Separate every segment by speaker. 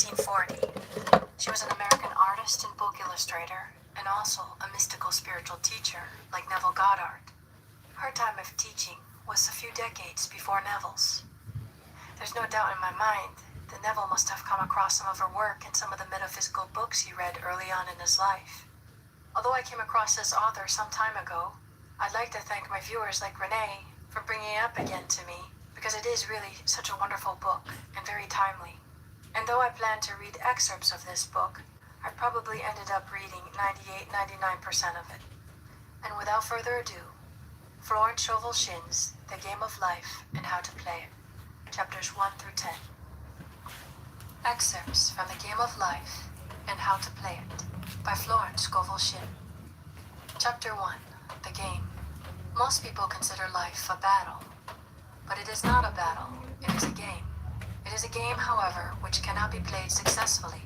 Speaker 1: 1940. She was an American artist and book illustrator, and also a mystical spiritual teacher like Neville Goddard. Her time of teaching was a few decades before Neville's. There's no doubt in my mind that Neville must have come across some of her work in some of the metaphysical books he read early on in his life. Although I came across this author some time ago, I'd like to thank my viewers like Renee for bringing it up again to me, because it is really such a wonderful book and very timely. And though I plan to read excerpts of this book, I probably ended up reading 99% of it. And without further ado, Florence Scovel Shinn's The Game of Life and How to Play It, chapters 1 through 10. Excerpts from The Game of Life and How to Play It by Florence Scovel Shinn. Chapter 1, The Game. Most people consider life a battle, but it is not a battle, it is a game. It is a game, however, which cannot be played successfully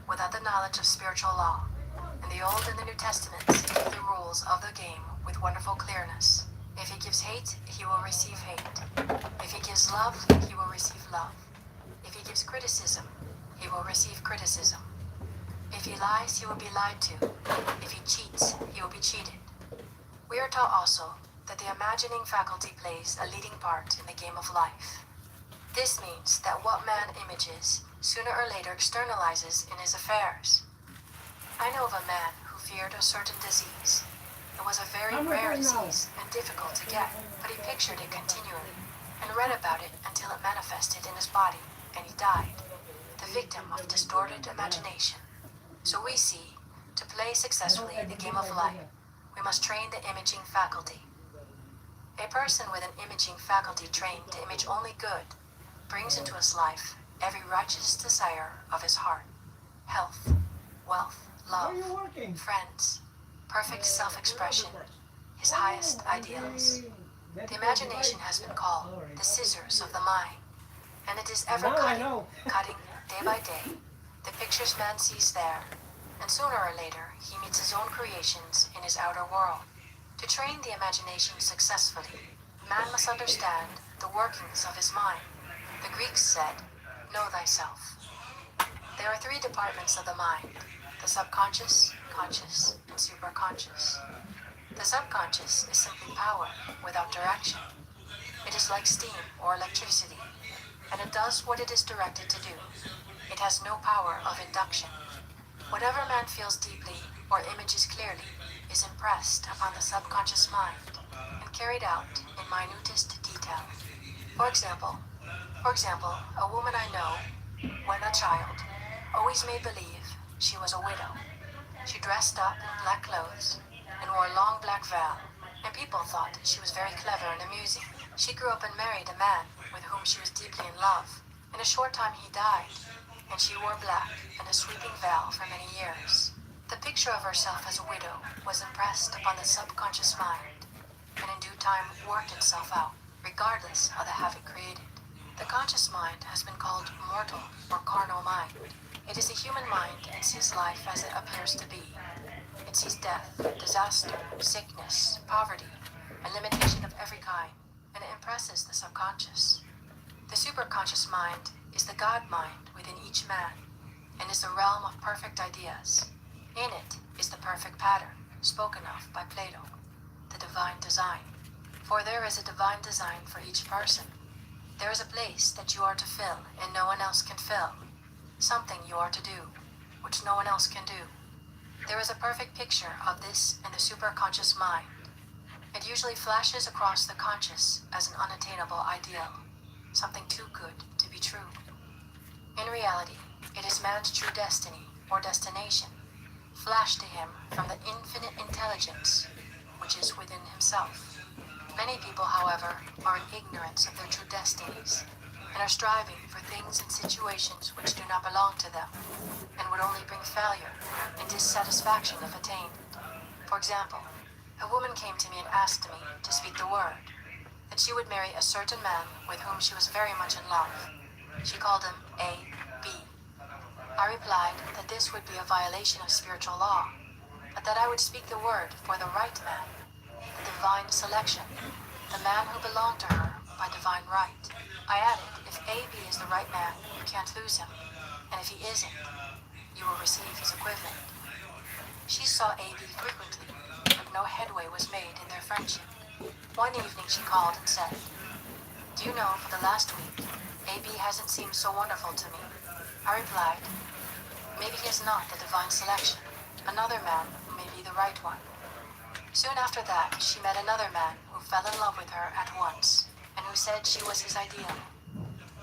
Speaker 1: without the knowledge of spiritual law. In the Old and the New Testaments give the rules of the game with wonderful clearness. If he gives hate, he will receive hate. If he gives love, he will receive love. If he gives criticism, he will receive criticism. If he lies, he will be lied to. If he cheats, he will be cheated. We are taught also that the imagining faculty plays a leading part in the game of life. This means that what man images sooner or later externalizes in his affairs. I know of a man who feared a certain disease. It was a very rare disease and difficult to get, but he pictured it continually and read about it until it manifested in his body, and he died, the victim of distorted imagination. So we see, to play successfully the game of life, we must train the imaging faculty. A person with an imaging faculty trained to image only good brings into his life every righteous desire of his heart: health, wealth, love, friends, perfect self-expression, his highest ideals. The imagination has been called the scissors of the mind, and it is ever cutting day by day the pictures man sees there, and sooner or later he meets his own creations in his outer world. To train the imagination successfully, man must understand the workings of his mind. The Greeks said, "Know thyself." There are three departments of the mind: the subconscious, conscious, and superconscious. The subconscious is simply power without direction. It is like steam or electricity, and it does what it is directed to do. It has no power of induction. Whatever man feels deeply or images clearly is impressed upon the subconscious mind and carried out in minutest detail. For example, a woman I know, when a child, always made believe she was a widow. She dressed up in black clothes and wore a long black veil, and people thought she was very clever and amusing. She grew up and married a man with whom she was deeply in love. In a short time he died, and she wore black and a sweeping veil for many years. The picture of herself as a widow was impressed upon the subconscious mind, and in due time worked itself out, regardless of the havoc created. The conscious mind has been called mortal or carnal mind. It is a human mind and sees life as it appears to be. It sees death, disaster, sickness, poverty, and limitation of every kind, and it impresses the subconscious. The superconscious mind is the God mind within each man, and is the realm of perfect ideas. In it is the perfect pattern, spoken of by Plato, the divine design. For there is a divine design for each person. There is a place that you are to fill and no one else can fill. Something you are to do, which no one else can do. There is a perfect picture of this in the superconscious mind. It usually flashes across the conscious as an unattainable ideal, something too good to be true. In reality, it is man's true destiny or destination, flashed to him from the infinite intelligence which is within himself. Many people, however, are in ignorance of their true destinies and are striving for things and situations which do not belong to them and would only bring failure and dissatisfaction if attained. For example, a woman came to me and asked me to speak the word, that she would marry a certain man with whom she was very much in love. She called him A, B. I replied that this would be a violation of spiritual law, but that I would speak the word for the right man, the divine selection, the man who belonged to her by divine right. I added, if A.B. is the right man, you can't lose him. and if he isn't, you will receive his equivalent. She saw A.B. frequently, but no headway was made in their friendship. One evening she called and said, "Do you know, for the last week, A.B. hasn't seemed so wonderful to me." I replied, "Maybe he is not the divine selection. Another man who may be the right one." Soon after that, she met another man who fell in love with her at once, and who said she was his ideal.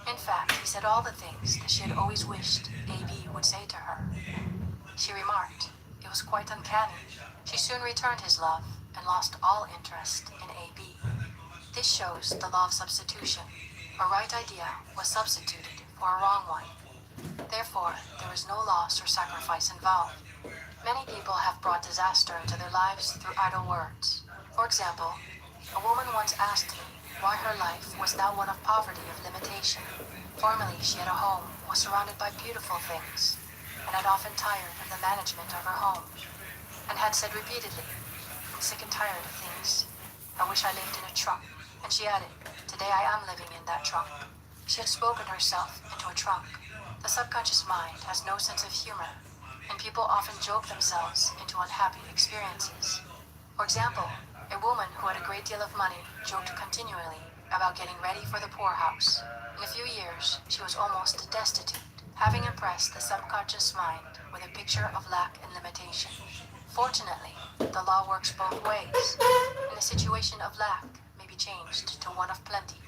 Speaker 1: In fact, he said all the things that she had always wished A.B. would say to her. She remarked, it was quite uncanny. She soon returned his love and lost all interest in A.B. This shows the law of substitution. A right idea was substituted for a wrong one. Therefore, there was no loss or sacrifice involved. Many people have brought disaster into their lives through idle words. For example, a woman once asked me why her life was now one of poverty of limitation. Formerly, she had a home, was surrounded by beautiful things, and had often tired of the management of her home, and had said repeatedly, "I'm sick and tired of things. I wish I lived in a trunk." And she added, "Today I am living in that trunk." She had spoken herself into a trunk. The subconscious mind has no sense of humor, and people often joke themselves into unhappy experiences. For example, a woman who had a great deal of money joked continually about getting ready for the poorhouse. In a few years, she was almost destitute, having impressed the subconscious mind with a picture of lack and limitation. Fortunately, the law works both ways, and a situation of lack may be changed to one of plenty.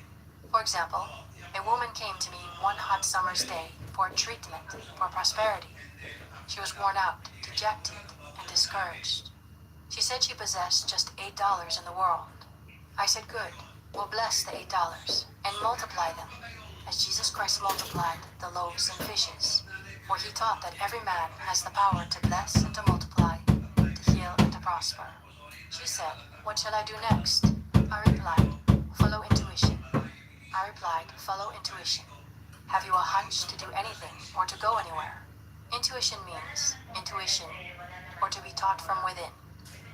Speaker 1: For example, a woman came to me one hot summer's day for a treatment for prosperity. She was worn out, dejected, and discouraged. She said she possessed just $8 in the world. I said, "Good, we'll bless the $8 and multiply them, as Jesus Christ multiplied the loaves and fishes, for he taught that every man has the power to bless and to multiply, to heal and to prosper." She said, "What shall I do next?" I replied, "Follow intuition." "Follow intuition. Have you a hunch to do anything or to go anywhere?" Intuition means intuition, or to be taught from within.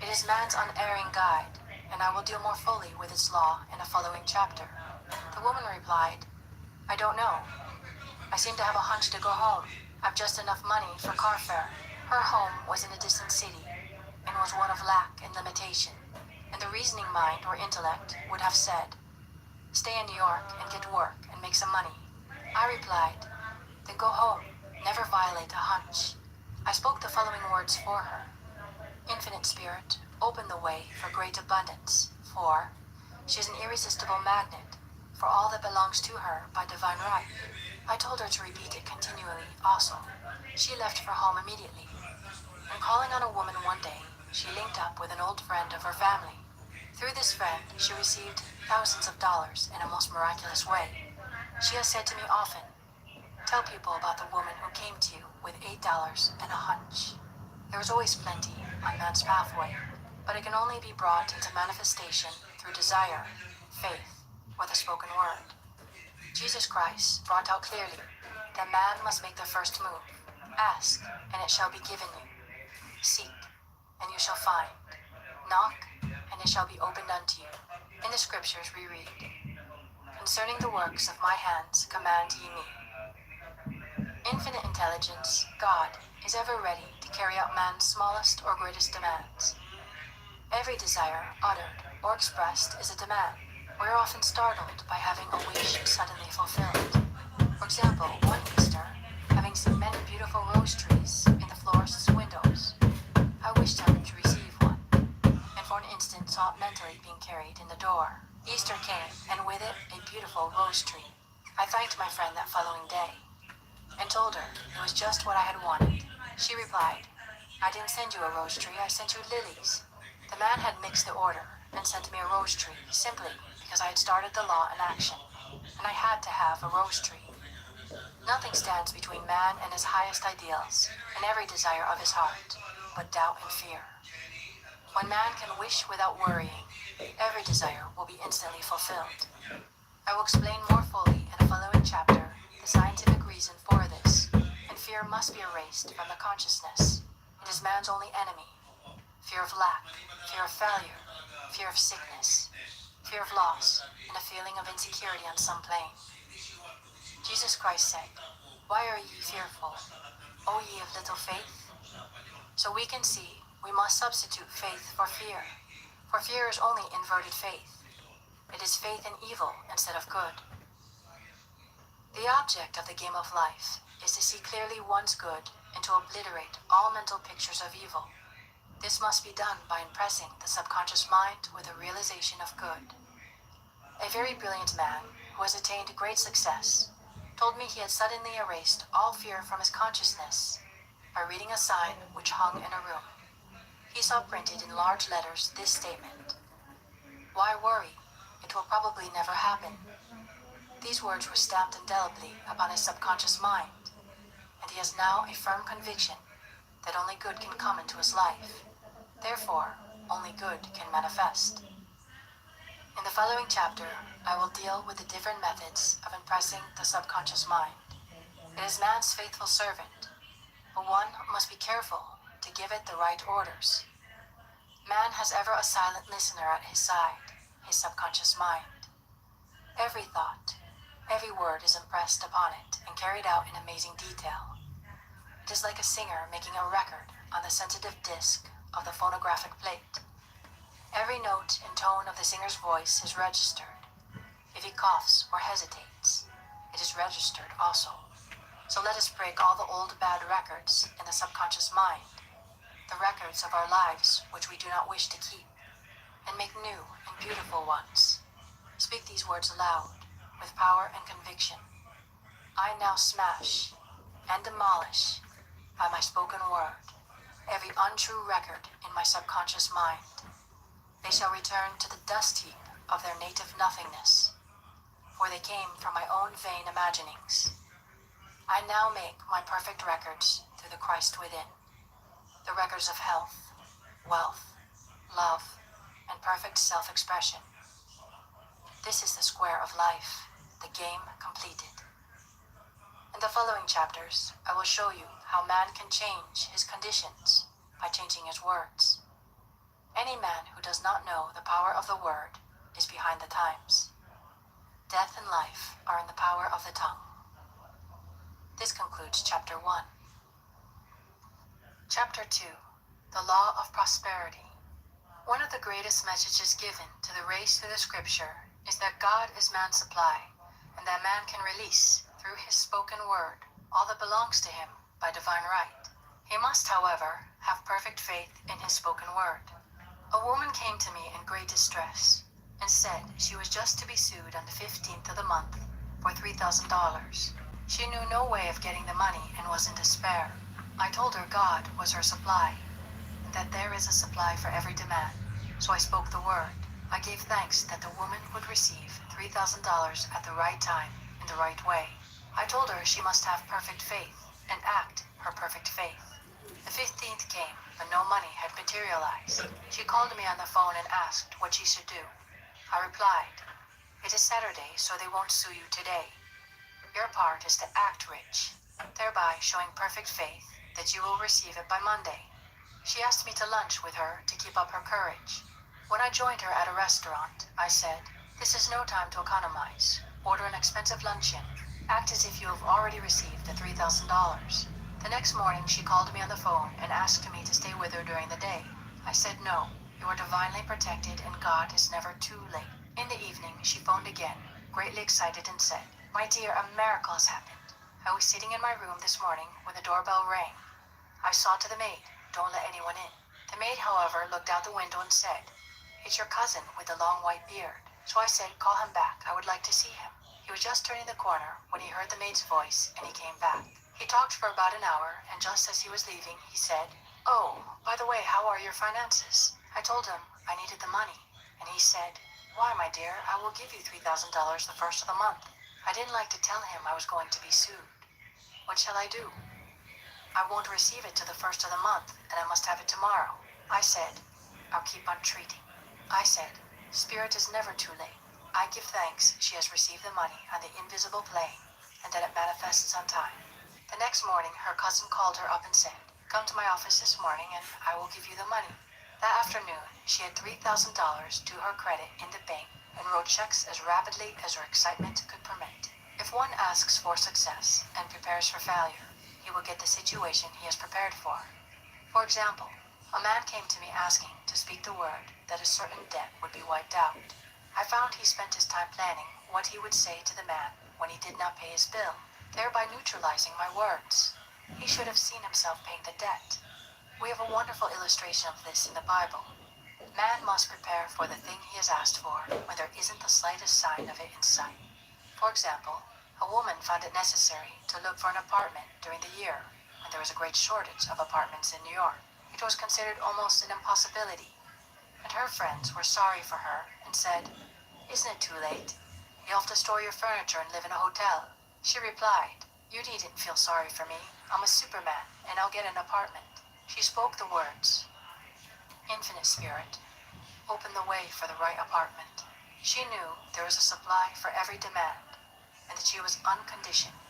Speaker 1: It is man's unerring guide, and I will deal more fully with its law in a following chapter. The woman replied, "I don't know. I seem to have a hunch to go home. I've just enough money for car fare." Her home was in a distant city, and was one of lack and limitation, and the reasoning mind or intellect would have said, "Stay in New York and get work and make some money." I replied, "Then go home. Never violate a hunch." I spoke the following words for her. Infinite Spirit, open the way for great abundance, for she is an irresistible magnet for all that belongs to her by divine right. I told her to repeat it continually also. She left for home immediately, and calling on a woman one day, she linked up with an old friend of her family. Through this friend, she received thousands of dollars in a most miraculous way. She has said to me often, "Tell people about the woman who came to you with $8 and a hunch." There is always plenty on man's pathway, but it can only be brought into manifestation through desire, faith, or the spoken word. Jesus Christ brought out clearly that man must make the first move. Ask, and it shall be given you. Seek, and you shall find. Knock, and it shall be opened unto you. In the scriptures we read, "Concerning the works of my hands command ye me." Infinite intelligence, God, is ever ready to carry out man's smallest or greatest demands. Every desire, uttered or expressed, is a demand. We are often startled by having a wish suddenly fulfilled. For example, one Easter, having seen many beautiful rose trees in the florist's windows, I wished him to receive one, and for an instant saw it mentally being carried in the door. Easter came, and with it a beautiful rose tree. I thanked my friend that following day, and told her it was just what I had wanted. She replied, "I didn't send you a rose tree, I sent you lilies." The man had mixed the order and sent me a rose tree simply because I had started the law in action, and I had to have a rose tree. Nothing stands between man and his highest ideals and every desire of his heart, but doubt and fear. When man can wish without worrying, every desire will be instantly fulfilled. I will explain more fully in a following chapter the scientific reason for this, and fear must be erased from the consciousness. It is man's only enemy. Fear of lack, fear of failure, fear of sickness, fear of loss, and a feeling of insecurity on some plane. Jesus Christ said, Why are ye fearful, O ye of little faith? So we can see we must substitute faith for fear is only inverted faith. It is faith in evil instead of good. The object of the game of life is to see clearly one's good and to obliterate all mental pictures of evil. This must be done by impressing the subconscious mind with a realization of good. A very brilliant man who has attained great success told me he had suddenly erased all fear from his consciousness by reading a sign which hung in a room. He saw printed in large letters this statement: "Why worry? It will probably never happen." These words were stamped indelibly upon his subconscious mind, and he has now a firm conviction that only good can come into his life. Therefore, only good can manifest. In the following chapter, I will deal with the different methods of impressing the subconscious mind. It is man's faithful servant, but one must be careful to give it the right orders. Man has ever a silent listener at his side, his subconscious mind. Every thought, every word is impressed upon it and carried out in amazing detail. It is like a singer making a record on the sensitive disc of the phonographic plate. Every note and tone of the singer's voice is registered. If he coughs or hesitates, it is registered also. So let us break all the old bad records in the subconscious mind, the records of our lives which we do not wish to keep, and make new and beautiful ones. Speak these words aloud, with power and conviction. I now smash and demolish, by my spoken word, every untrue record in my subconscious mind. They shall return to the dust heap of their native nothingness, for they came from my own vain imaginings. I now make my perfect records through the Christ within, the records of health, wealth, love, and perfect self-expression. This is the square of life, the game completed. In the following chapters, I will show you how man can change his conditions by changing his words. Any man who does not know the power of the word is behind the times. Death and life are in the power of the tongue. This concludes Chapter 1. Chapter 2. The Law of Prosperity. One of the greatest messages given to the race through the scripture is that God is man's supply, and that man can release, through his spoken word, all that belongs to him by divine right. He must, however, have perfect faith in his spoken word. A woman came to me in great distress and said she was just to be sued on the 15th of the month for $3,000. She knew no way of getting the money and was in despair. I told her God was her supply, and that there is a supply for every demand. So I spoke the word. I gave thanks that the woman would receive $3,000 at the right time, in the right way. I told her she must have perfect faith and act her perfect faith. The 15th came, but no money had materialized. She called me on the phone and asked what she should do. I replied, "It is Saturday, so they won't sue you today. Your part is to act rich, thereby showing perfect faith that you will receive it by Monday." She asked me to lunch with her to keep up her courage. When I joined her at a restaurant, I said, "This is no time to economize. Order an expensive luncheon. Act as if you have already received the $3,000. The next morning she called me on the phone and asked me to stay with her during the day. I said no, you are divinely protected and God is never too late. In the evening she phoned again, greatly excited, and said, "My dear, a miracle has happened. I was sitting in my room this morning when the doorbell rang. I saw to the maid, 'Don't let anyone in.' The maid, however, looked out the window and said, 'It's your cousin with the long white beard.' So I said, 'Call him back, I would like to see him.' He was just turning the corner when he heard the maid's voice, and he came back. He talked for about an hour, and just as he was leaving, he said, 'Oh, by the way, how are your finances?' I told him I needed the money, and he said, 'Why, my dear, I will give you $3,000 the first of the month.' I didn't like to tell him I was going to be sued. What shall I do? I won't receive it till the first of the month, and I must have it tomorrow. I said, 'I'll keep on treating.' I said, 'Spirit is never too late.' I give thanks she has received the money on the invisible plane, and that it manifests on time. The next morning, her cousin called her up and said, 'Come to my office this morning, and I will give you the money.' That afternoon, she had $3,000 to her credit in the bank and wrote checks as rapidly as her excitement could permit. If If one asks for success and prepares for failure, he will get the situation he has prepared for. For example, a man came to me asking to speak the word that a certain debt would be wiped out. I found he spent his time planning what he would say to the man when he did not pay his bill, thereby neutralizing my words. He should have seen himself paying the debt. We have a wonderful illustration of this in the Bible. Man must prepare for the thing he has asked for when there isn't the slightest sign of it in sight. For example, a woman found it necessary to look for an apartment during the year when there was a great shortage of apartments in New York. It was considered almost an impossibility, and her friends were sorry for her and said, "Isn't it too late? You'll have to store your furniture and live in a hotel." She replied, "You needn't feel sorry for me. I'm a Superman, and I'll get an apartment." She spoke the words, "Infinite Spirit, open the way for the right apartment." She knew there was a supply for every demand, and that she was unconditioned,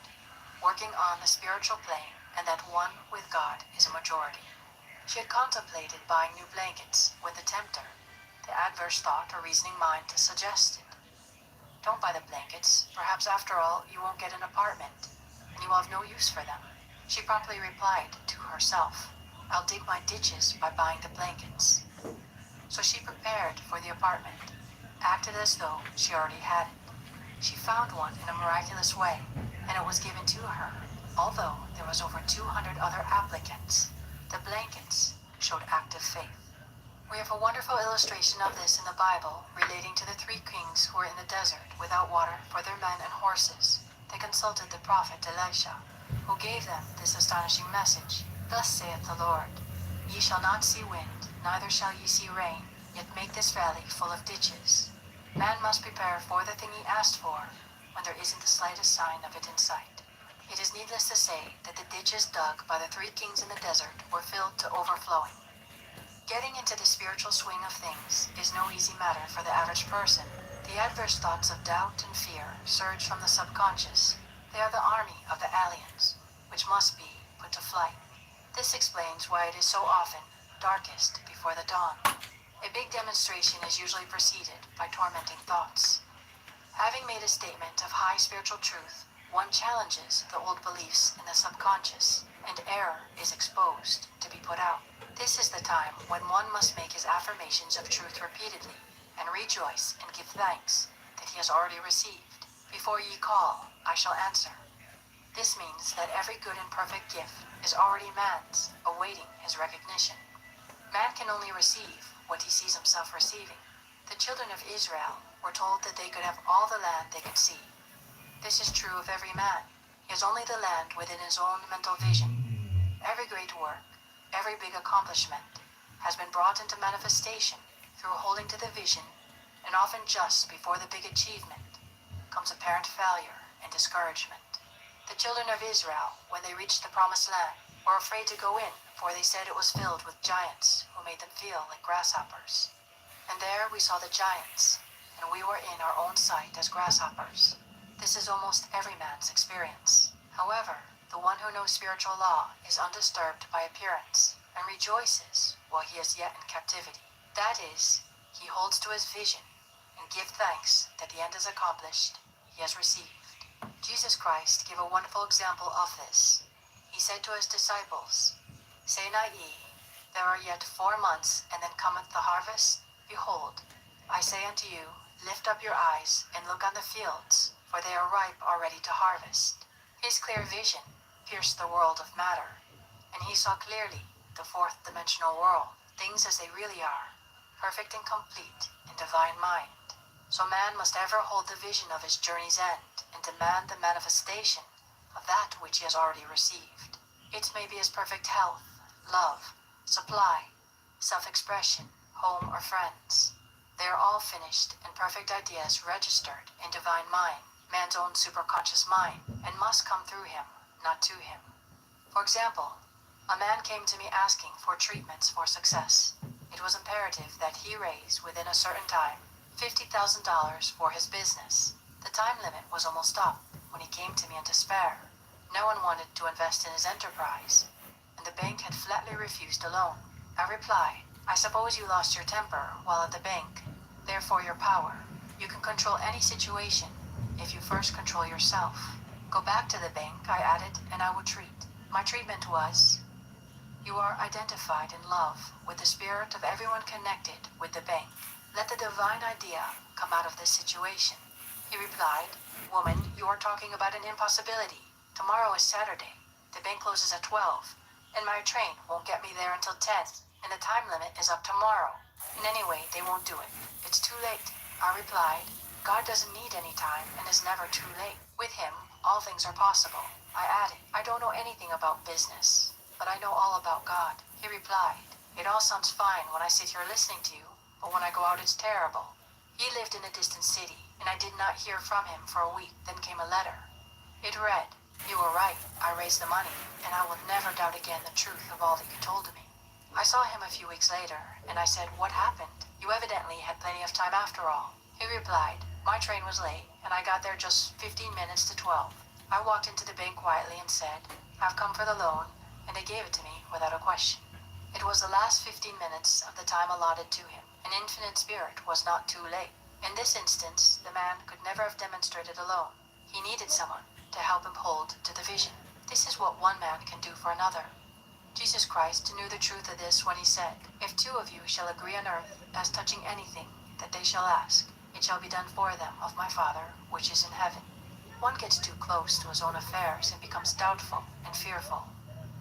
Speaker 1: working on the spiritual plane, and that one with God is a majority. She had contemplated buying new blankets when the tempter, the adverse thought or reasoning mind, suggested, "Don't buy the blankets. Perhaps after all you won't get an apartment, and you will have no use for them." She promptly replied to herself, "I'll dig my ditches by buying the blankets." So she prepared for the apartment, acted as though she already had it. She found one in a miraculous way, and it was given to her, although there was over 200 other applicants. The blankets showed active faith. We have a wonderful illustration of this in the Bible relating to the three kings who were in the desert without water for their men and horses. They consulted the prophet Elisha, who gave them this astonishing message. "Thus saith the Lord, Ye shall not see wind, neither shall ye see rain, yet make this valley full of ditches." Man must prepare for the thing he asked for when there isn't the slightest sign of it in sight. It is needless to say that the ditches dug by the three kings in the desert were filled to overflowing. Getting into the spiritual swing of things is no easy matter for the average person. The adverse thoughts of doubt and fear surge from the subconscious. They are the army of the aliens, which must be put to flight. This explains why it is so often darkest before the dawn. A big demonstration is usually preceded by tormenting thoughts. Having made a statement of high spiritual truth, one challenges the old beliefs in the subconscious, and error is exposed to be put out. This is the time when one must make his affirmations of truth repeatedly, and rejoice and give thanks that he has already received. "Before ye call, I shall answer." This means that every good and perfect gift is already man's, awaiting his recognition. Man can only receive what he sees himself receiving. The children of Israel were told that they could have all the land they could see. This is true of every man. He has only the land within his own mental vision. Every great work, every big accomplishment, has been brought into manifestation through holding to the vision, and often just before the big achievement comes apparent failure and discouragement. The children of Israel, when they reached the promised land, were afraid to go in, for they said it was filled with giants who made them feel like grasshoppers. And there we saw the giants, and we were in our own sight as grasshoppers. This is almost every man's experience. However, the one who knows spiritual law is undisturbed by appearance, and rejoices while he is yet in captivity. That is, he holds to his vision, and gives thanks that the end is accomplished, he has received. Jesus Christ gave a wonderful example of this. He said to his disciples, "Say not ye, there are yet 4 months, and then cometh the harvest? Behold, I say unto you, lift up your eyes, and look on the fields, for they are ripe already to harvest." His clear vision pierced the world of matter, and he saw clearly the fourth dimensional world, things as they really are, perfect and complete in divine mind. So man must ever hold the vision of his journey's end and demand the manifestation of that which he has already received. It may be his perfect health, love, supply, self-expression, home, or friends. They are all finished and perfect ideas registered in divine mind, man's own superconscious mind, and must come through him, not to him. For example, a man came to me asking for treatments for success. It was imperative that he raise, within a certain time, $50,000 for his business. The time limit was almost up when he came to me in despair. No one wanted to invest in his enterprise, and the bank had flatly refused a loan. I replied, "I suppose you lost your temper while at the bank, therefore your power. You can control any situation, if you first control yourself. Go back to the bank, I added, and I will treat. My treatment was, you are identified in love with the spirit of everyone connected with the bank. Let the divine idea come out of this situation. He replied, woman, you are talking about an impossibility. Tomorrow is Saturday. The bank closes at 12, and my train won't get me there until 10, and the time limit is up tomorrow. And anyway, they won't do it. It's too late. I replied, God doesn't need any time and is never too late. With him, all things are possible. I added, I don't know anything about business, but I know all about God. He replied, it all sounds fine when I sit here listening to you, but when I go out it's terrible. He lived in a distant city, and I did not hear from him for a week. Then came a letter. It read, you were right, I raised the money, and I will never doubt again the truth of all that you told me. I saw him a few weeks later, and I said, what happened? You evidently had plenty of time after all. He replied, my train was late, and I got there just 15 minutes to 12. I walked into the bank quietly and said, I've come for the loan, and they gave it to me without a question. It was the last 15 minutes of the time allotted to him. An infinite spirit was not too late. In this instance, the man could never have demonstrated alone. He needed someone to help him hold to the vision. This is what one man can do for another. Jesus Christ knew the truth of this when he said, if two of you shall agree on earth as touching anything that they shall ask, it shall be done for them of my Father which is in heaven. One gets too close to his own affairs and becomes doubtful and fearful.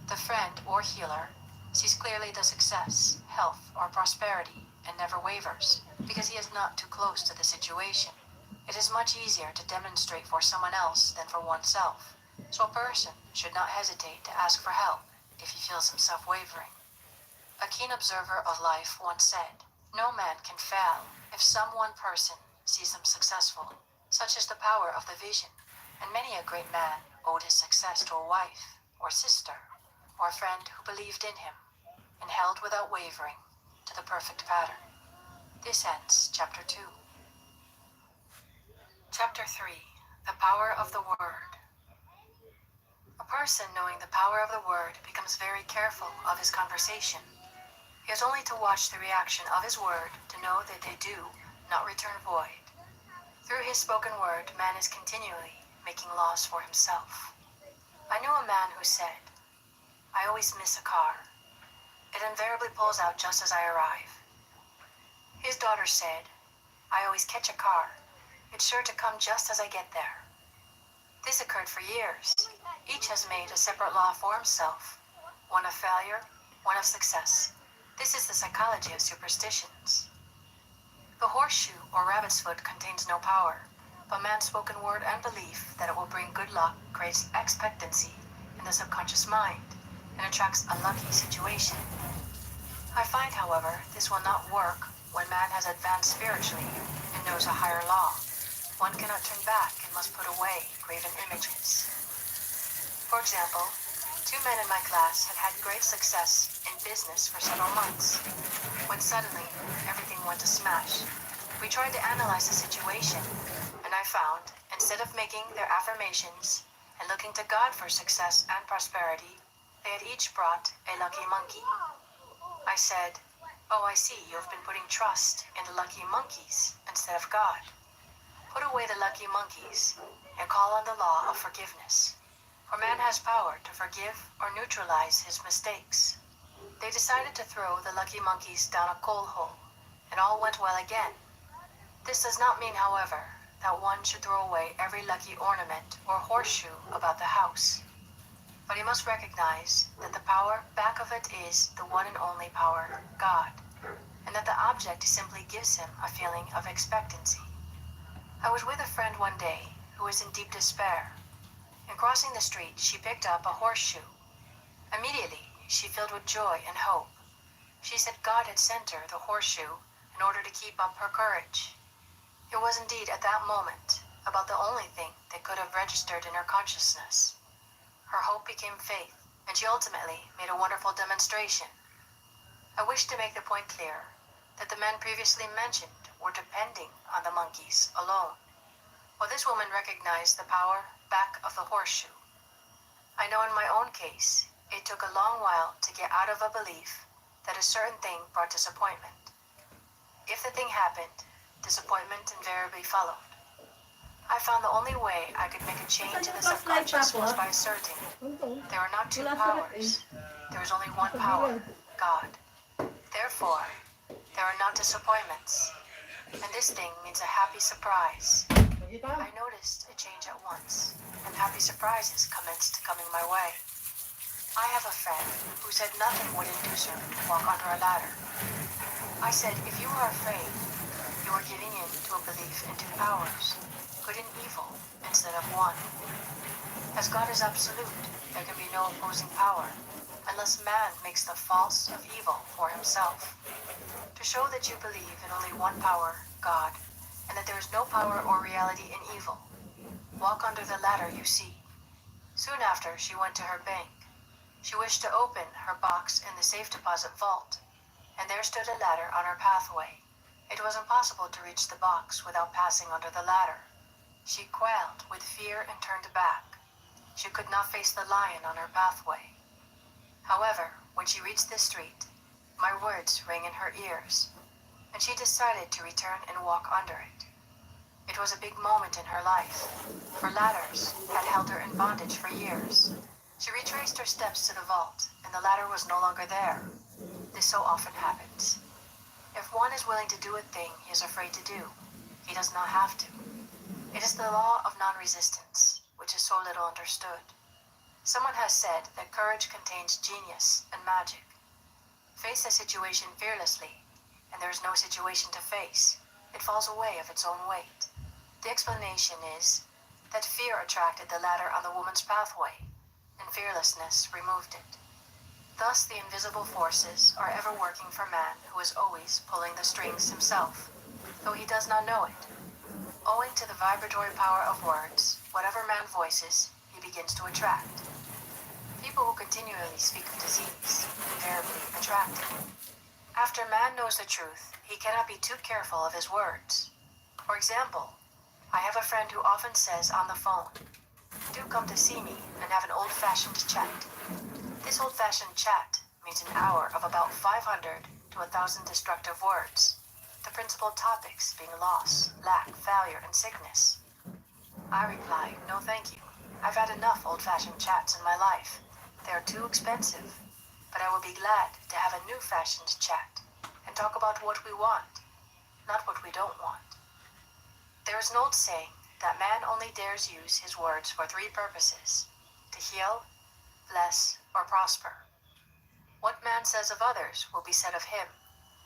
Speaker 1: The friend or healer sees clearly the success, health, or prosperity and never wavers, because he is not too close to the situation. It is much easier to demonstrate for someone else than for oneself, so a person should not hesitate to ask for help if he feels himself wavering. A keen observer of life once said, no man can fail if some one person sees him successful. Such is the power of the vision, and many a great man owed his success to a wife, or sister, or a friend who believed in him, and held without wavering to the perfect pattern. This ends Chapter 2. Chapter 3. The Power of the Word. A person knowing the power of the word becomes very careful of his conversation. He has only to watch the reaction of his word to know that they do not return void. Through his spoken word, man is continually making laws for himself. I knew a man who said, I always miss a car. It invariably pulls out just as I arrive. His daughter said, I always catch a car. It's sure to come just as I get there. This occurred for years. Each has made a separate law for himself, one of failure, one of success. This is the psychology of superstitions. The horseshoe or rabbit's foot contains no power, but man's spoken word and belief that it will bring good luck creates expectancy in the subconscious mind and attracts a lucky situation. I find, however, this will not work when man has advanced spiritually and knows a higher law. One cannot turn back and must put away graven images. For example, 2 men in my class had had great success in business for several months, when suddenly everything went to smash. We tried to analyze the situation, and I found, instead of making their affirmations and looking to God for success and prosperity, they had each brought a lucky monkey. I said, oh, I see, you have been putting trust in the lucky monkeys instead of God. Put away the lucky monkeys and call on the law of forgiveness. For man has power to forgive or neutralize his mistakes. They decided to throw the lucky monkeys down a coal hole, and all went well again. This does not mean, however, that one should throw away every lucky ornament or horseshoe about the house. But he must recognize that the power back of it is the one and only power, God, and that the object simply gives him a feeling of expectancy. I was with a friend one day who was in deep despair. In crossing the street, she picked up a horseshoe. Immediately, she filled with joy and hope. She said God had sent her the horseshoe in order to keep up her courage. It was indeed at that moment about the only thing that could have registered in her consciousness. Her hope became faith, and she ultimately made a wonderful demonstration. I wish to make the point clear that the men previously mentioned were depending on the monkeys alone, while this woman recognized the power back of the horseshoe. I know in my own case, it took a long while to get out of a belief that a certain thing brought disappointment. If the thing happened, disappointment invariably followed. I found the only way I could make a change in the subconscious was by asserting there are not two powers. There is only one power, God. Therefore, there are not disappointments. And this thing means a happy surprise. I noticed a change at once, and happy surprises commenced coming my way. I have a friend who said nothing would induce her to walk under a ladder. I said if you are afraid, you are giving in to a belief in two powers, good and evil, instead of one. As God is absolute, there can be no opposing power, unless man makes the false of evil for himself. To show that you believe in only one power, God, and that there is no power or reality in evil, walk under the ladder you see. Soon after, she went to her bank. She wished to open her box in the safe deposit vault, and there stood a ladder on her pathway. It was impossible to reach the box without passing under the ladder. She quailed with fear and turned back. She could not face the lion on her pathway. However, when she reached the street, my words rang in her ears, and she decided to return and walk under it. It was a big moment in her life, for ladders had held her in bondage for years. She retraced her steps to the vault, and the ladder was no longer there. This so often happens. If one is willing to do a thing he is afraid to do, he does not have to. It is the law of non-resistance, which is so little understood. Someone has said that courage contains genius and magic. Face a situation fearlessly, and there is no situation to face. It falls away of its own weight. The explanation is that fear attracted the ladder on the woman's pathway, and fearlessness removed it. Thus the invisible forces are ever working for man who is always pulling the strings himself, though he does not know it. Owing to the vibratory power of words, whatever man voices, he begins to attract. People who continually speak of disease invariably attract it. After man knows the truth, he cannot be too careful of his words. For example, I have a friend who often says on the phone, "Do come to see me and have an old-fashioned chat." This old-fashioned chat means an hour of about 500 to 1,000 destructive words, the principal topics being loss, lack, failure, and sickness. I reply, "No thank you. I've had enough old-fashioned chats in my life. They are too expensive, but I will be glad to have a new-fashioned chat and talk about what we want, not what we don't want." There is an old saying that man only dares use his words for three purposes: to heal, bless, or prosper. What man says of others will be said of him,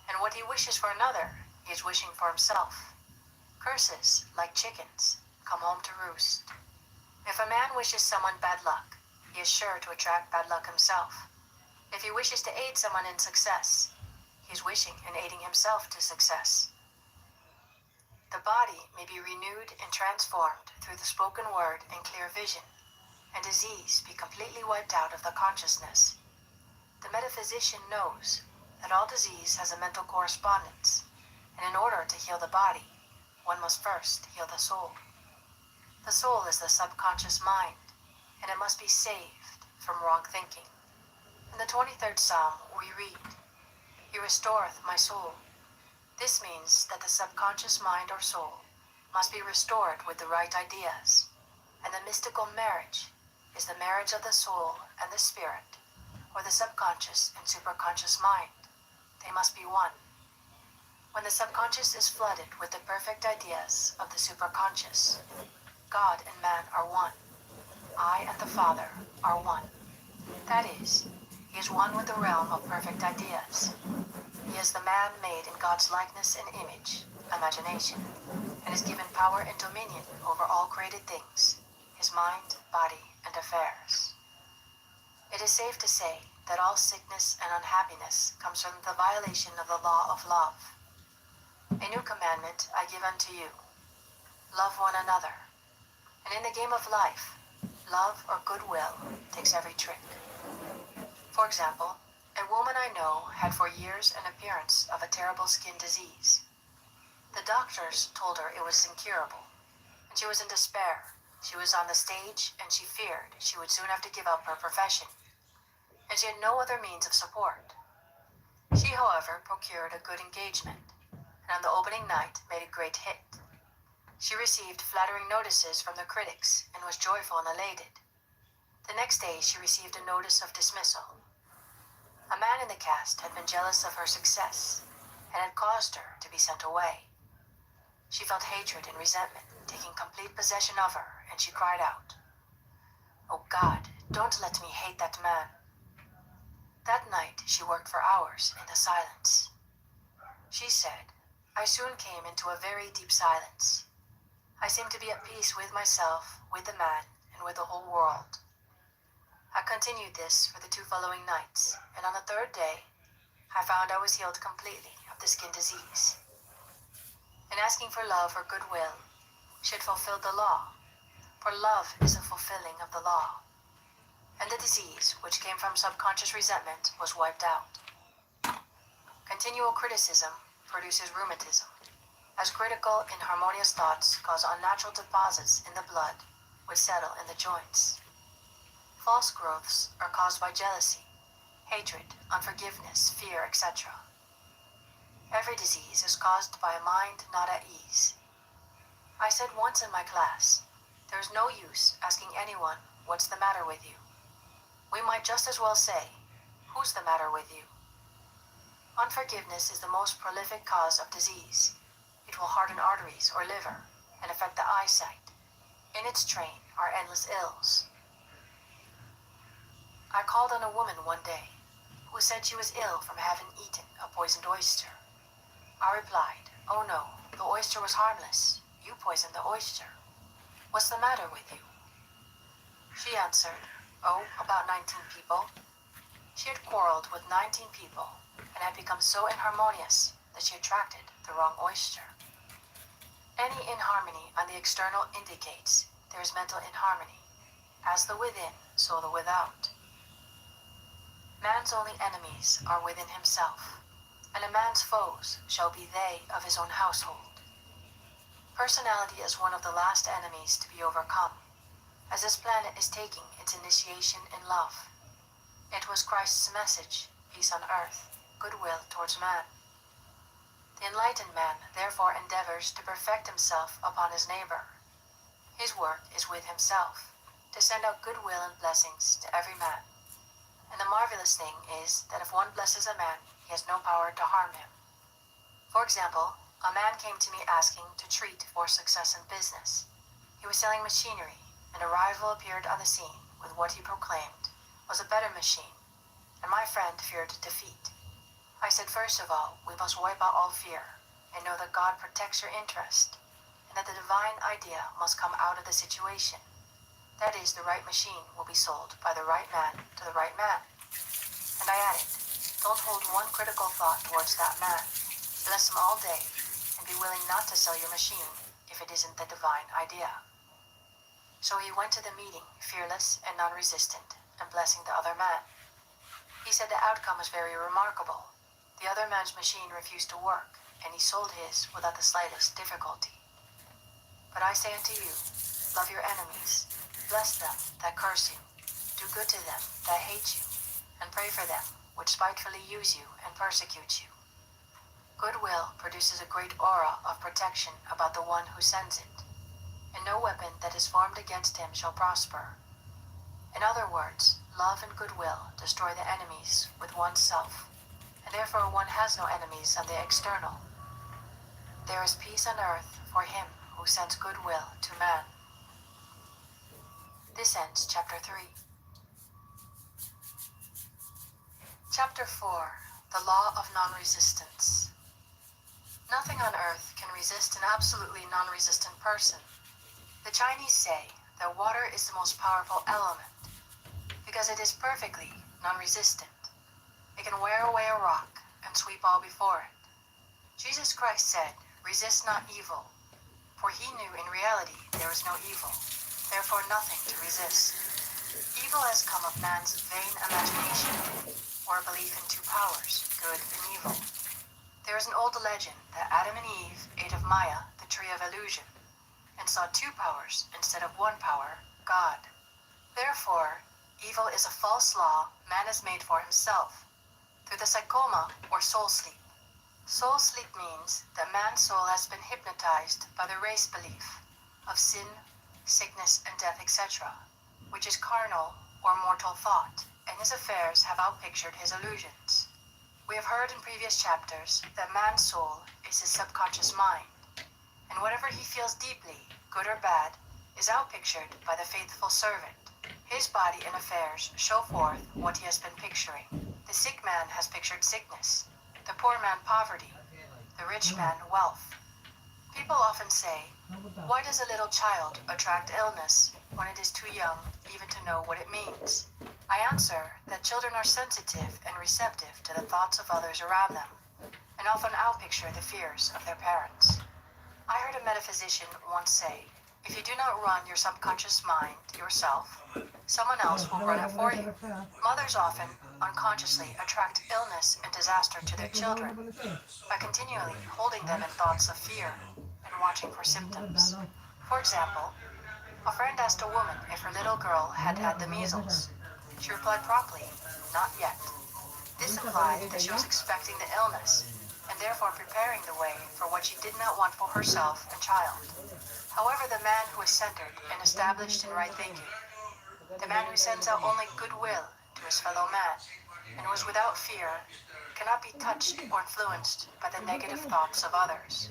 Speaker 1: and what he wishes for another, he is wishing for himself. Curses, like chickens, come home to roost. If a man wishes someone bad luck, he is sure to attract bad luck himself. If he wishes to aid someone in success, he is wishing and aiding himself to success. The body may be renewed and transformed through the spoken word and clear vision, and disease be completely wiped out of the consciousness. The metaphysician knows that all disease has a mental correspondence, and in order to heal the body, one must first heal the soul. The soul is the subconscious mind, and it must be saved from wrong thinking. In the 23rd Psalm, we read, "He restoreth my soul." This means that the subconscious mind or soul must be restored with the right ideas, and the mystical marriage is the marriage of the soul and the spirit, or the subconscious and superconscious mind. They must be one. When the subconscious is flooded with the perfect ideas of the superconscious, God and man are one. I and the Father are one. That is, he is one with the realm of perfect ideas. He is the man made in God's likeness and image, imagination, and is given power and dominion over all created things, his mind, body, and affairs. It is safe to say that all sickness and unhappiness comes from the violation of the law of love. A new commandment I give unto you: love one another. And in the game of life, love or goodwill takes every trick. For example, a woman I know had for years an appearance of a terrible skin disease. The doctors told her it was incurable, and she was in despair. She was on the stage, and she feared she would soon have to give up her profession, and she had no other means of support. She, however, procured a good engagement, and on the opening night made a great hit. She received flattering notices from the critics and was joyful and elated. The next day, she received a notice of dismissal. A man in the cast had been jealous of her success and had caused her to be sent away. She felt hatred and resentment taking complete possession of her, and she cried out, "Oh God, don't let me hate that man." That night, she worked for hours in the silence. She said, "I soon came into a very deep silence. I seemed to be at peace with myself, with the man, and with the whole world." I continued this for the 2 following nights, and on the 3rd day, I found I was healed completely of the skin disease. In asking for love or goodwill, she had fulfilled the law, for love is the fulfilling of the law. And the disease, which came from subconscious resentment, was wiped out. Continual criticism produces rheumatism, as critical, inharmonious thoughts cause unnatural deposits in the blood, which settle in the joints. False growths are caused by jealousy, hatred, unforgiveness, fear, etc. Every disease is caused by a mind not at ease. I said once in my class, there is no use asking anyone what's the matter with you. We might just as well say, who's the matter with you? Unforgiveness is the most prolific cause of disease. It will harden arteries or liver and affect the eyesight. In its train are endless ills. I called on a woman one day who said she was ill from having eaten a poisoned oyster. I replied, "Oh no, the oyster was harmless. You poisoned the oyster. What's the matter with you?" She answered, "Oh, about 19 people." She had quarreled with 19 people and had become so inharmonious that she attracted the wrong oyster. Any inharmony on the external indicates there is mental inharmony. As the within, so the without. Man's only enemies are within himself, and a man's foes shall be they of his own household. Personality is one of the last enemies to be overcome, as this planet is taking its initiation in love. It was Christ's message, peace on earth, goodwill towards man. The enlightened man therefore endeavors to perfect himself upon his neighbor. His work is with himself, to send out goodwill and blessings to every man. And the marvelous thing is that if one blesses a man, he has no power to harm him. For example, a man came to me asking to treat for success in business. He was selling machinery, and a rival appeared on the scene with what he proclaimed was a better machine, and my friend feared defeat. I said, first of all, we must wipe out all fear, and know that God protects your interest, and that the divine idea must come out of the situation. That is, the right machine will be sold by the right man to the right man. And I added, don't hold one critical thought towards that man. Bless him all day, and be willing not to sell your machine if it isn't the divine idea. So he went to the meeting, fearless and non-resistant, and blessing the other man. He said the outcome was very remarkable. The other man's machine refused to work, and he sold his without the slightest difficulty. But I say unto you, love your enemies, bless them that curse you, do good to them that hate you, and pray for them which spitefully use you and persecute you. Goodwill produces a great aura of protection about the one who sends it, and no weapon that is formed against him shall prosper. In other words, love and goodwill destroy the enemies with oneself, and therefore one has no enemies on the external. There is peace on earth for him who sends goodwill to man. This ends Chapter 3. Chapter 4. The Law of Non-Resistance. Nothing on earth can resist an absolutely non-resistant person. The Chinese say that water is the most powerful element because it is perfectly non-resistant. It can wear away a rock and sweep all before it. Jesus Christ said, "Resist not evil," for he knew in reality there was no evil, therefore nothing to resist. Evil has come of man's vain imagination, or belief in two powers, good and evil. There is an old legend that Adam and Eve ate of Maya, the tree of illusion, and saw two powers instead of one power, God. Therefore, evil is a false law man has made for himself, through the psychoma or soul sleep. Soul sleep means that man's soul has been hypnotized by the race belief of sin, sickness, and death, etc., which is carnal or mortal thought, and his affairs have outpictured his illusions. We have heard in previous chapters that man's soul is his subconscious mind, and whatever he feels deeply, good or bad, is outpictured by the faithful servant. His body and affairs show forth what he has been picturing. The sick man has pictured sickness, the poor man poverty, the rich man wealth. People often say, why does a little child attract illness when it is too young even to know what it means? I answer that children are sensitive and receptive to the thoughts of others around them, and often outpicture the fears of their parents. I heard a metaphysician once say, if you do not run your subconscious mind yourself, someone else will run it for you. Mothers often, unconsciously, attract illness and disaster to their children by continually holding them in thoughts of fear and watching for symptoms. For example, a friend asked a woman if her little girl had had the measles. She replied promptly, not yet. This implied that she was expecting the illness and therefore preparing the way for what she did not want for herself and child. However, the man who is centered and established in right thinking, the man who sends out only goodwill to his fellow man, and who is without fear, cannot be touched or influenced by the negative thoughts of others.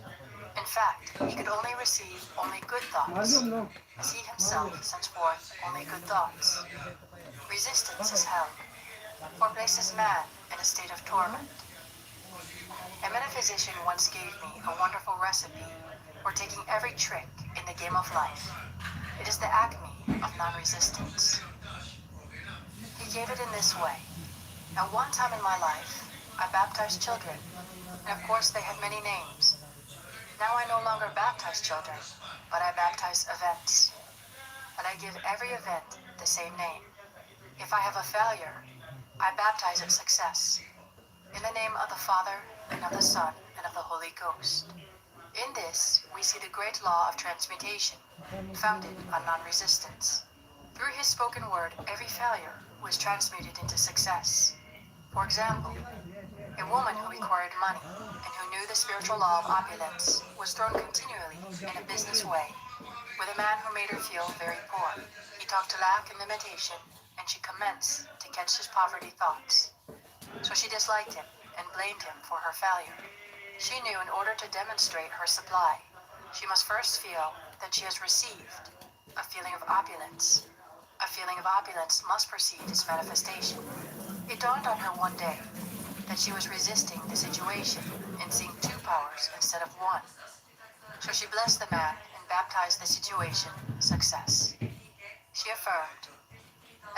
Speaker 1: In fact, he could only receive only good thoughts, as he himself sends forth only good thoughts. Resistance is hell, or places man in a state of torment. A metaphysician once gave me a wonderful recipe for taking every trick in the game of life. It is the acme of non-resistance. He gave it in this way. At one time in my life, I baptized children, and of course they had many names. Now I no longer baptize children, but I baptize events. And I give every event the same name. If I have a failure, I baptize it success. In the name of the Father, and of the Son, and of the Holy Ghost. In this, we see the great law of transmutation, founded on non-resistance. Through his spoken word, every failure was transmuted into success. For example, a woman who required money and who knew the spiritual law of opulence was thrown continually in a business way with a man who made her feel very poor. He talked to lack and limitation, and she commenced to catch his poverty thoughts. So she disliked him and blamed him for her failure. She knew in order to demonstrate her supply, she must first feel that she has received a feeling of opulence. A feeling of opulence must precede its manifestation. It dawned on her one day that she was resisting the situation and seeing two powers instead of one. So she blessed the man and baptized the situation success. She affirmed,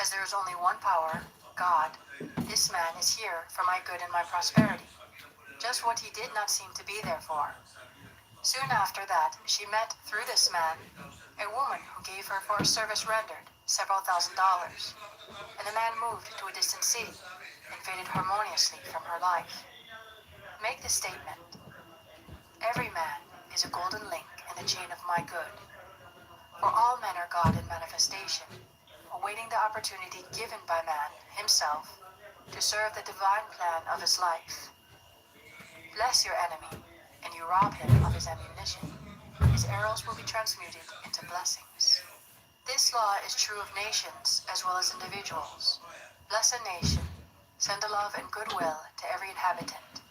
Speaker 1: as there is only one power, God, this man is here for my good and my prosperity, just what he did not seem to be there for. Soon after that, she met, through this man, a woman who gave her for a service rendered several $1,000s, and the man moved to a distant city and faded harmoniously from her life. Make the statement, every man is a golden link in the chain of my good. For all men are God in manifestation, awaiting the opportunity given by man himself to serve the divine plan of his life. Bless your enemy, and you rob him of his ammunition. His arrows will be transmuted into blessings. This law is true of nations as well as individuals. Bless a nation, send a love and goodwill to every inhabitant,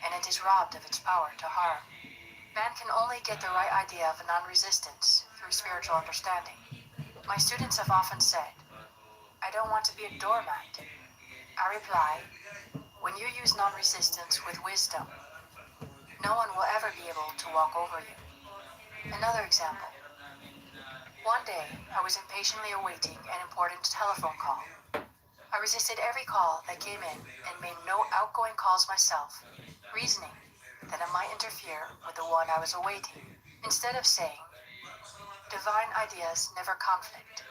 Speaker 1: and it is robbed of its power to harm. Man can only get the right idea of non-resistance through spiritual understanding. My students have often said, I don't want to be a doormat. I reply, when you use non-resistance with wisdom, no one will ever be able to walk over you. Another example. One day, I was impatiently awaiting an important telephone call. I resisted every call that came in and made no outgoing calls myself, reasoning that it might interfere with the one I was awaiting. Instead of saying, divine ideas never conflict,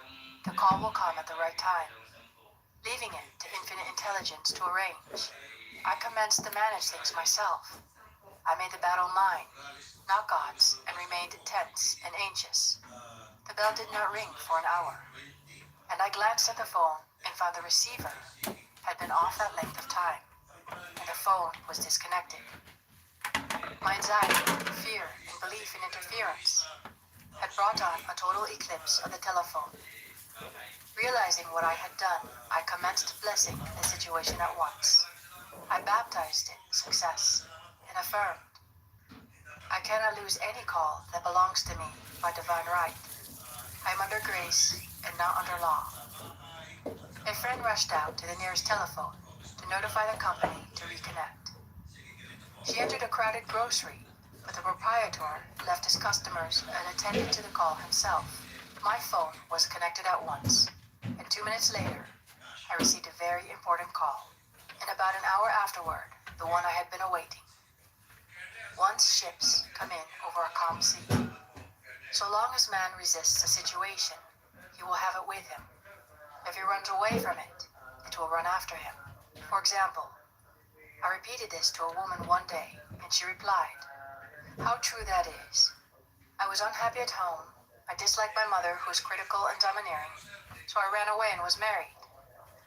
Speaker 1: the call will come at the right time, leaving it to infinite intelligence to arrange, I commenced to manage things myself. I made the battle mine, not God's, and remained tense and anxious. The bell did not ring for an hour, and I glanced at the phone and found the receiver had been off that length of time, and the phone was disconnected. My anxiety, fear, and belief in interference had brought on a total eclipse of the telephone. Realizing what I had done, I commenced blessing the situation at once. I baptized it success and affirmed, I cannot lose any call that belongs to me by divine right. I am under grace and not under law. A friend rushed out to the nearest telephone to notify the company to reconnect. She entered a crowded grocery, but the proprietor left his customers and attended to the call himself. My phone was connected at once, and 2 minutes later, I received a very important call. And about an hour afterward, the one I had been awaiting. Once ships come in over a calm sea, so long as man resists a situation, he will have it with him. If he runs away from it, it will run after him. For example, I repeated this to a woman one day, and she replied, how true that is. I was unhappy at home. I disliked my mother, who was critical and domineering, so I ran away and was married.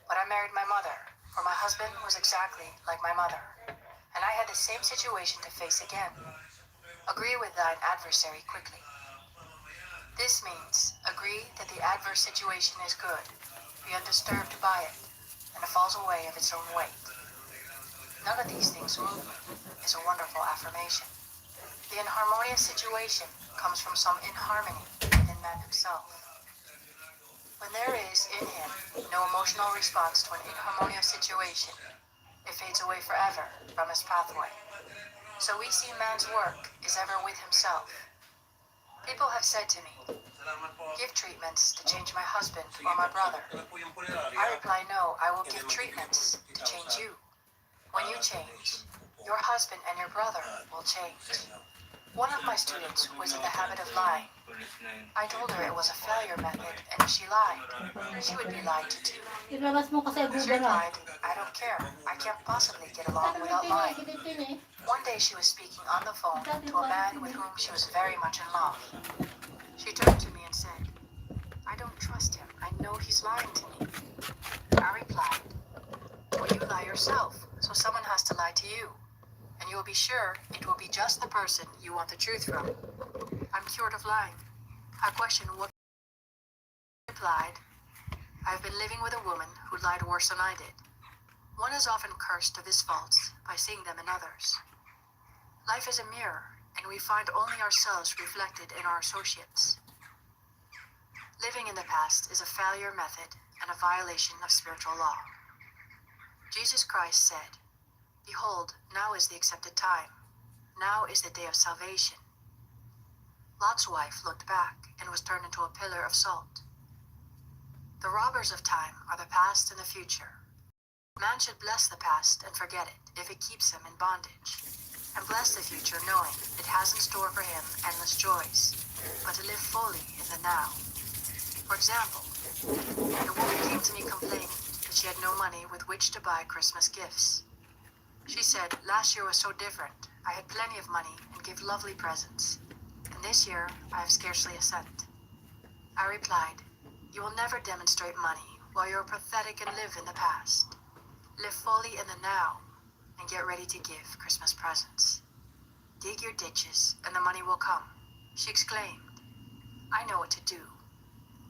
Speaker 1: But I married my mother, for my husband was exactly like my mother, and I had the same situation to face again. Agree with thine adversary quickly. This means agree that the adverse situation is good, be undisturbed by it, and it falls away of its own weight. None of these things move me is a wonderful affirmation. The inharmonious situation comes from some inharmony within man himself. When there is in him no emotional response to an inharmonious situation, it fades away forever from his pathway. So we see man's work is ever with himself. People have said to me, give treatments to change my husband or my brother. I reply, no, I will give treatments to change you. When you change, your husband and your brother will change. One of my students was in the habit of lying. I told her it was a failure method, and if she lied, she would be lied to too.
Speaker 2: Ilabas mo kasi
Speaker 1: She
Speaker 2: Google ha.
Speaker 1: replied, I don't care. I can't possibly get along without lying. One day she was speaking on the phone to a man with whom she was very much in love. She turned to me and said, I don't trust him. I know he's lying to me. I replied, well, you lie yourself, so someone has to lie to you. And you will be sure it will be just the person you want the truth from. I'm cured of lying. I questioned what he replied. I've been living with a woman who lied worse than I did. One is often cursed of his faults by seeing them in others. Life is a mirror, and we find only ourselves reflected in our associates. Living in the past is a failure method and a violation of spiritual law. Jesus Christ said, behold, now is the accepted time. Now is the day of salvation. Lot's wife looked back and was turned into a pillar of salt. The robbers of time are the past and the future. Man should bless the past and forget it if it keeps him in bondage, and bless the future knowing it has in store for him endless joys, but to live fully in the now. For example, a woman came to me complaining that she had no money with which to buy Christmas gifts. She said, last year was so different. I had plenty of money and gave lovely presents, and this year I have scarcely a cent. I replied, you will never demonstrate money while you are pathetic and live in the past. Live fully in the now and get ready to give Christmas presents. Dig your ditches and the money will come. She exclaimed, I know what to do.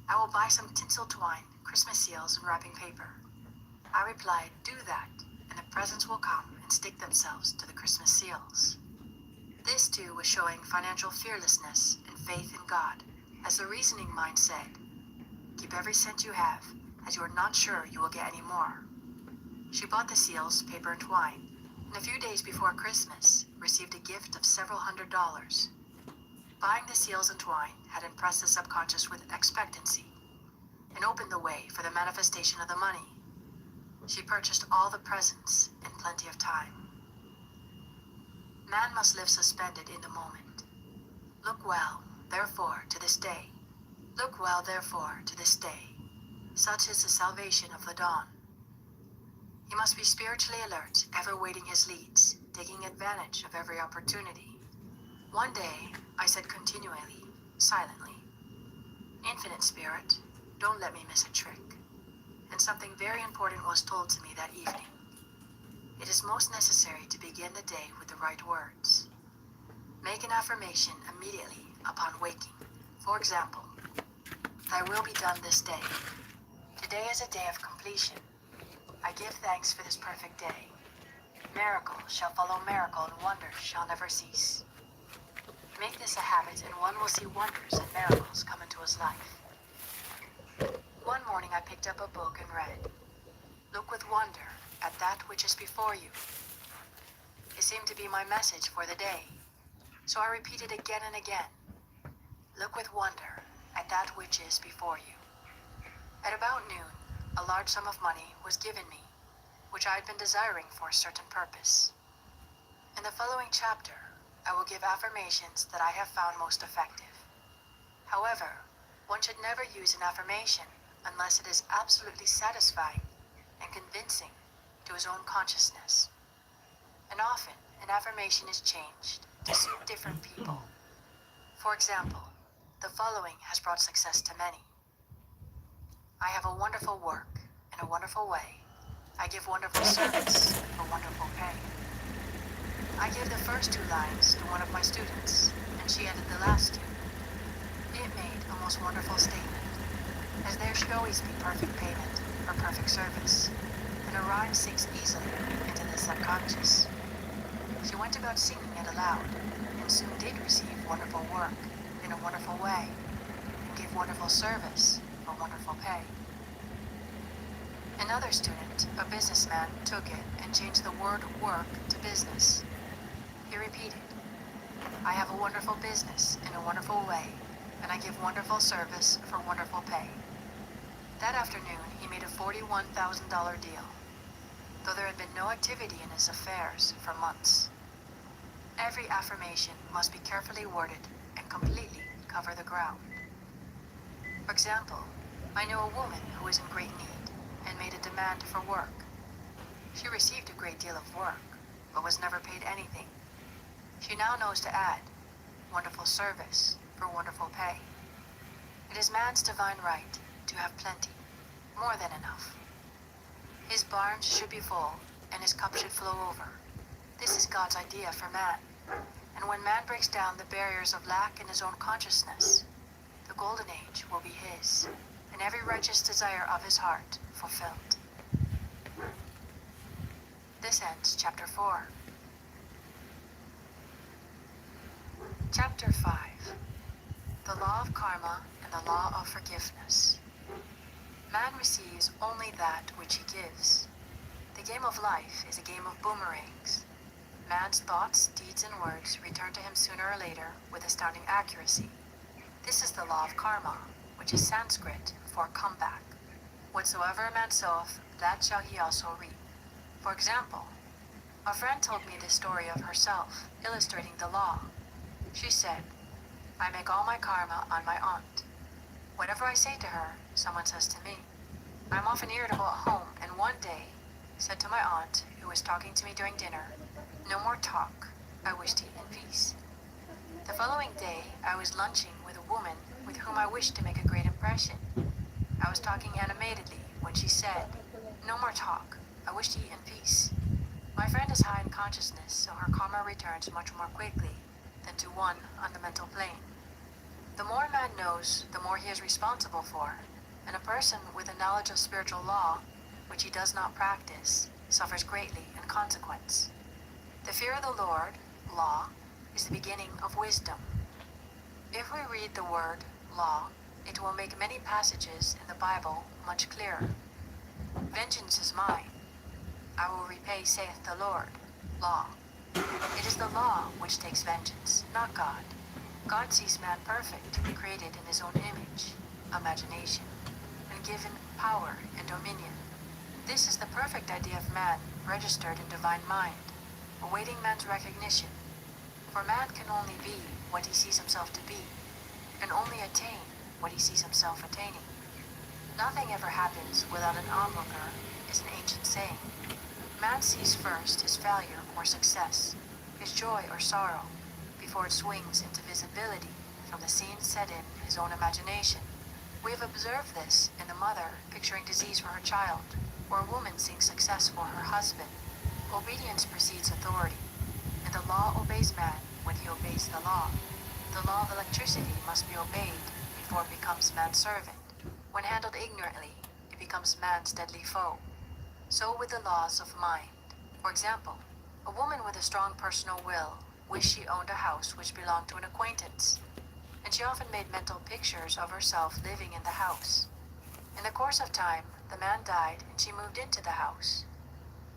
Speaker 1: I will buy some tinsel twine, Christmas seals, and wrapping paper. I replied, do that, and the presents will come and stick themselves to the Christmas seals. This too was showing financial fearlessness and faith in God, as the reasoning mind said, keep every cent you have, as you are not sure you will get any more. She bought the seals, paper, and twine, and a few days before Christmas, received a gift of several $100s. Buying the seals and twine had impressed the subconscious with expectancy, and opened the way for the manifestation of the money. She purchased all the presents in plenty of time. Man must live suspended in the moment. Look well, therefore, to this day. Look well, therefore, to this day. Such is the salvation of the dawn. He must be spiritually alert, ever waiting his leads, taking advantage of every opportunity. One day, I said continually, silently, Infinite Spirit, don't let me miss a trick. And something very important was told to me that evening. It is most necessary to begin the day with the right words. Make an affirmation immediately upon waking. For example, Thy will be done this day. Today is a day of completion. I give thanks for this perfect day. Miracle shall follow miracle and wonders shall never cease. Make this a habit and one will see wonders and miracles come into his life. One morning I picked up a book and read, Look with wonder at that which is before you. It seemed to be my message for the day, so I repeated again and again. Look with wonder at that which is before you. At about noon, a large sum of money was given me, which I had been desiring for a certain purpose. In the following chapter, I will give affirmations that I have found most effective. However, one should never use an affirmation unless it is absolutely satisfying and convincing to his own consciousness. And often, an affirmation is changed to suit different people. For example, the following has brought success to many. I have a wonderful work in a wonderful way. I give wonderful service for wonderful pay. I gave the first 2 lines to one of my students, and she added the last 2. It made a most wonderful statement, as there should always be perfect payment for perfect service, and a rhyme sinks easily into the subconscious. She went about singing it aloud, and soon did receive wonderful work in a wonderful way, and gave wonderful service for wonderful pay. Another student, a businessman, took it and changed the word work to business. He repeated, I have a wonderful business in a wonderful way, and I give wonderful service for wonderful pay. That afternoon, he made a $41,000 deal, though there had been no activity in his affairs for months. Every affirmation must be carefully worded and completely cover the ground. For example, I know a woman who is in great need and made a demand for work. She received a great deal of work, but was never paid anything. She now knows to add wonderful service for wonderful pay. It is man's divine right to have plenty, more than enough. His barns should be full, and his cup should flow over. This is God's idea for man. And when man breaks down the barriers of lack in his own consciousness, the golden age will be his, and every righteous desire of his heart fulfilled. This ends chapter 4. Chapter 5. The Law of Karma and the Law of Forgiveness. Man receives only that which he gives. The game of life is a game of boomerangs. Man's thoughts, deeds, and words return to him sooner or later with astounding accuracy. This is the law of karma, which is Sanskrit for comeback. Whatsoever a man soweth, that shall he also reap. For example, a friend told me this story of herself, illustrating the law. She said, I make all my karma on my aunt. Whatever I say to her, someone says to me. I'm often irritable at home, and one day said to my aunt, who was talking to me during dinner, no more talk, I wish to eat in peace. The following day, I was lunching with a woman with whom I wished to make a great impression. I was talking animatedly when she said, no more talk, I wish to eat in peace. My friend is high in consciousness, so her karma returns much more quickly than to one on the mental plane. The more a man knows, the more he is responsible for, and a person with a knowledge of spiritual law, which he does not practice, suffers greatly in consequence. The fear of the Lord, law, is the beginning of wisdom. If we read the word law, it will make many passages in the Bible much clearer. Vengeance is mine. I will repay, saith the Lord, law. It is the law which takes vengeance, not God. God sees man perfect, created in his own image, imagination, and given power and dominion. This is the perfect idea of man, registered in divine mind, awaiting man's recognition. For man can only be what he sees himself to be, and only attain what he sees himself attaining. Nothing ever happens without an onlooker, is an ancient saying. Man sees first his failure or success, his joy or sorrow, before it swings into visibility from the scene set in his own imagination. We have observed this in the mother picturing disease for her child, or a woman seeing success for her husband. Obedience precedes authority, and the law obeys man when he obeys the law. The law of electricity must be obeyed before it becomes man's servant. When handled ignorantly, it becomes man's deadly foe. So with the laws of mind. For example, a woman with a strong personal will wished she owned a house which belonged to an acquaintance, and she often made mental pictures of herself living in the house. In the course of time, the man died and she moved into the house.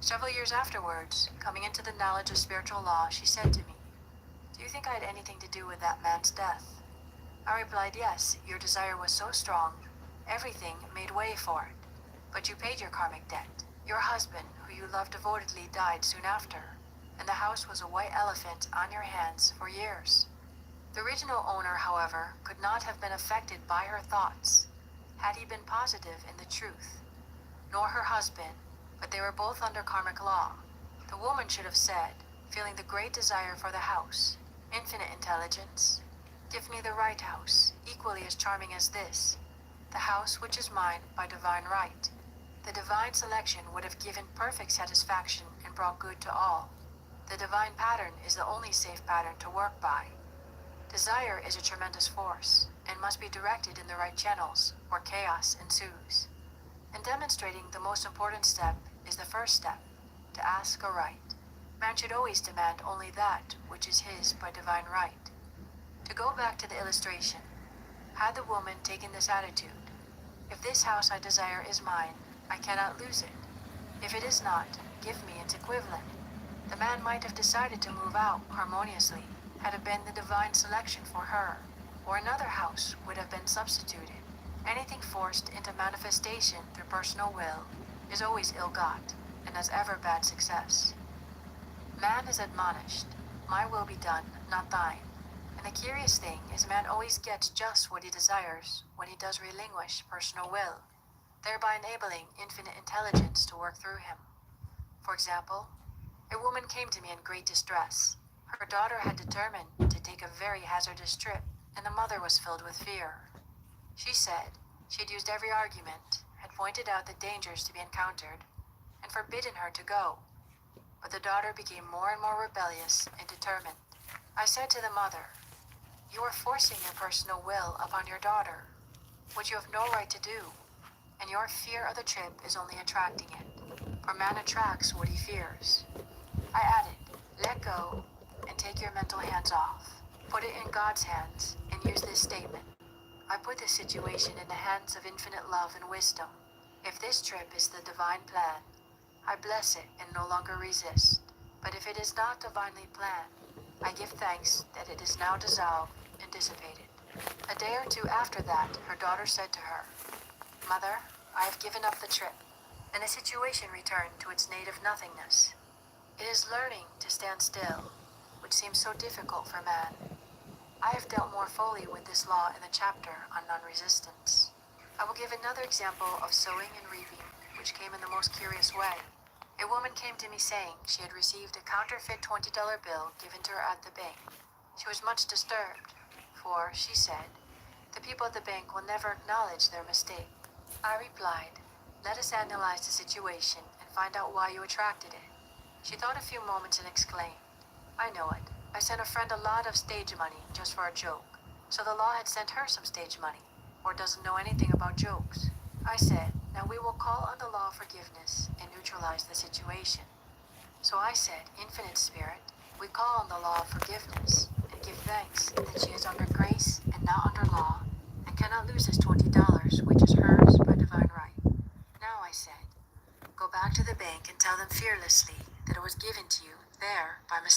Speaker 1: Several years afterwards, coming into the knowledge of spiritual law, she said to me, "Do you think I had anything to do with that man's death?" I replied, "Yes, your desire was so strong, everything made way for it. But you paid your karmic debt. Your husband, who you loved devotedly, died soon after, and the house was a white elephant on your hands for years." The original owner, however, could not have been affected by her thoughts had he been positive in the truth, nor her husband, but they were both under karmic law. The woman should have said, feeling the great desire for the house, "Infinite intelligence, give me the right house, equally as charming as this, the house which is mine by divine right." The divine selection would have given perfect satisfaction and brought good to all. The divine pattern is the only safe pattern to work by. Desire is a tremendous force and must be directed in the right channels, or chaos ensues. In demonstrating the most important step is the first step, to ask aright. Man should always demand only that which is his by divine right. To go back to the illustration, had the woman taken this attitude, "If this house I desire is mine, I cannot lose it. If it is not, give me its equivalent," the man might have decided to move out harmoniously had it been the divine selection for her, or another house would have been substituted. Anything forced into manifestation through personal will is always ill-got, and has ever bad success. Man is admonished, "My will be done, not thine." And the curious thing is man always gets just what he desires when he does relinquish personal will, thereby enabling infinite intelligence to work through him. For example, a woman came to me in great distress. Her daughter had determined to take a very hazardous trip, and the mother was filled with fear. She said she had used every argument, had pointed out the dangers to be encountered, and forbidden her to go. But the daughter became more and more rebellious and determined. I said to the mother, "You are forcing your personal will upon your daughter, which you have no right to do, and your fear of the trip is only attracting it, for man attracts what he fears." I added, "Let go and take your mental hands off. Put it in God's hands and use this statement. I put this situation in the hands of infinite love and wisdom. If this trip is the divine plan, I bless it and no longer resist. But if it is not divinely planned, I give thanks that it is now dissolved and dissipated." A day or two after that, her daughter said to her, "Mother, I have given up the trip," and the situation returned to its native nothingness. It is learning to stand still, which seems so difficult for man. I have dealt more fully with this law in the chapter on non-resistance. I will give another example of sowing and reaping, which came in the most curious way. A woman came to me saying she had received a counterfeit $20 bill given to her at the bank. She was much disturbed, for, she said, the people at the bank will never acknowledge their mistake. I replied, "Let us analyze the situation and find out why you attracted it." She thought a few moments and exclaimed, "I know it. I sent a friend a lot of stage money just for a joke. So the law had sent her some stage money, or doesn't know anything about jokes." I said, "Now we will call on the law of forgiveness and neutralize the situation." So I said, "Infinite Spirit, we call on the law of forgiveness and give thanks that she is under grace and not under law, and cannot lose this $20, which is hers by divine right. Now," I said, "go back to the bank and tell them fearlessly that it was given to you there by mistake."